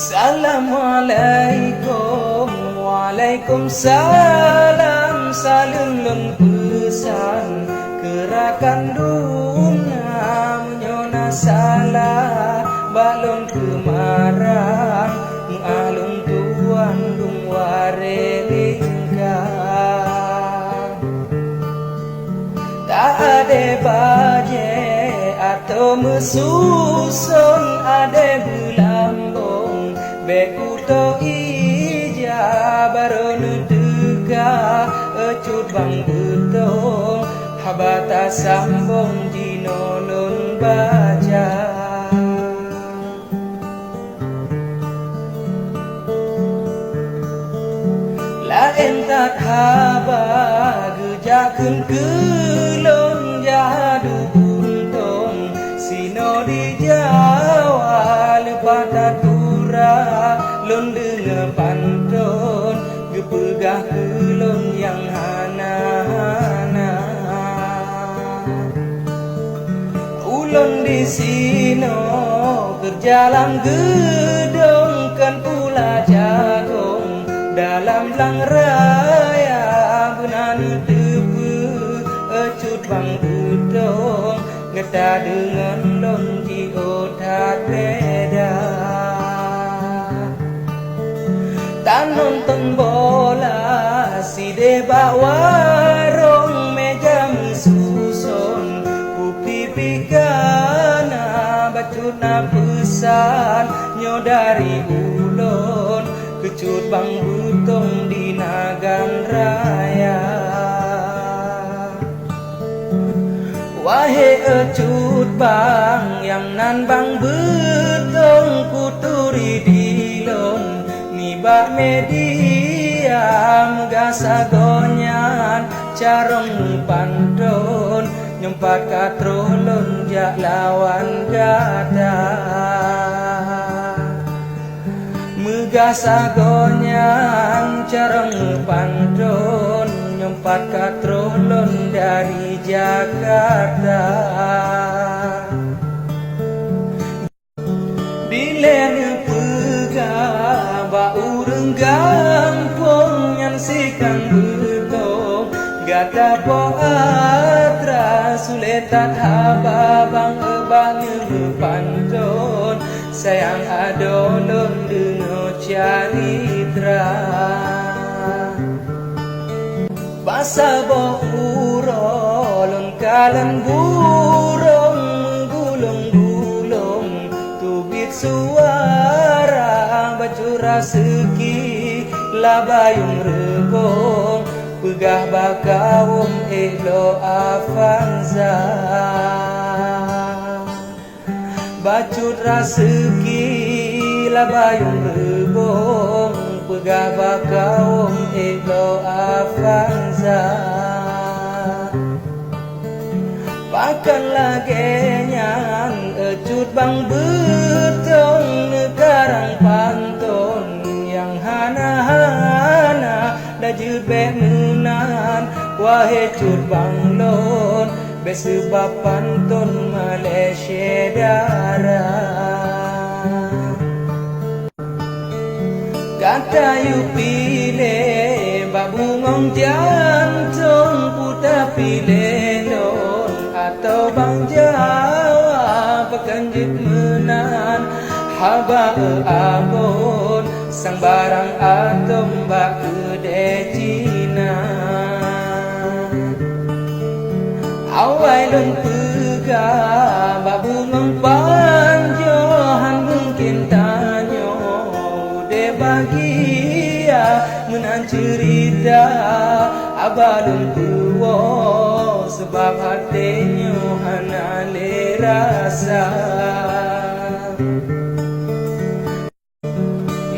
Assalamualaikum, Waalaikumsalam. Salun lun pesan gerakan duna menyona salah balon kemaran mualun tuan dung warelingkang tak ada baje atau mesusun ada belambung bekuto ija baru tega ecut bang betong habata sambung jinolon baca lain tak haba gejakeun kelong jadu buntong sino di Jawa lepat tatura lon dengar pantun gepegah kelong yang hana-hana ulun di sino berjalan gedong kan pula jagong dalam lang raya benanu tebu ecut bang utong ngeta dengan lonji otak beda tan nonton bola si deba warung meja mesusun kupipi kana bacuna pesan nyodari ulun kecut bang butong di nagan raya wahai ecut bang yang nan bang butong kuturi dilon nibak media megasa gonyan carong pantun nyempat katrolon jak lawan gada megasa gonyan carong pantun nyempat katrolon dari Jakarta bilen pega ba urang gampong yang sikan betong gata po atra suletat haba bang ebang pantun sayang adolon deno caritra basa bo urolon kalan burung gulung-gulung tubit suara bacura seki labayung rebong pegah bakawum elo afanza bacut raseki labayung rebong pegah bakawum elo afanza pakan lagi nyan ecut bang betong negarang pantun yang hana-hana dajut benunan wahai cut bang lon besebab pantun Malaysia darah kata yu pilih babungong jantung putar pilih lon atau bang Jawa pekanjit menan haba abon sang barang atom bak kedai Cina awai lon pega babungong panjohan mungkin tanyo ude bahagia menan cerita abalun tuwo sebab hatinya hana le rasa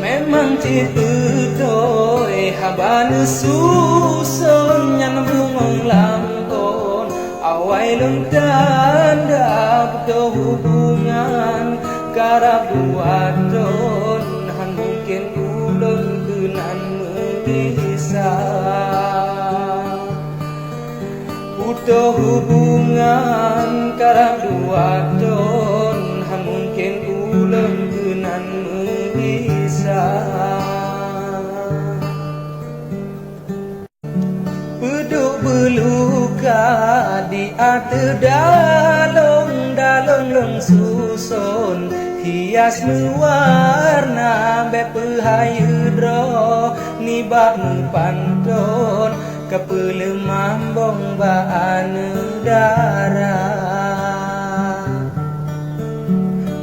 memang ciputoi haban susun yang bungong lampon awai lun tanda betul hubungan karab duadon han mungkin ulun kenan mengisah butuh hubungan karab duadon han mungkin ulun kenan mengisah Kata dalong susun hias warna bepehayu dro nibak pantun kepelemah bong baan darah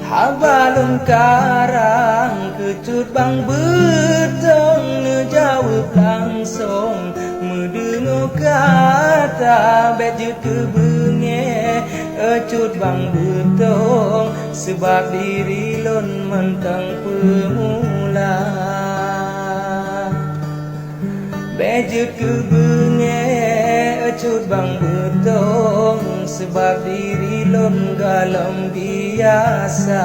habalun karang kecut bang betong ngejawab langsung mendengar kata bejut kebenge ecut bang betong sebab diri lon mentang pemula bejut kebenge ecut bang betong sebab diri lon galam biasa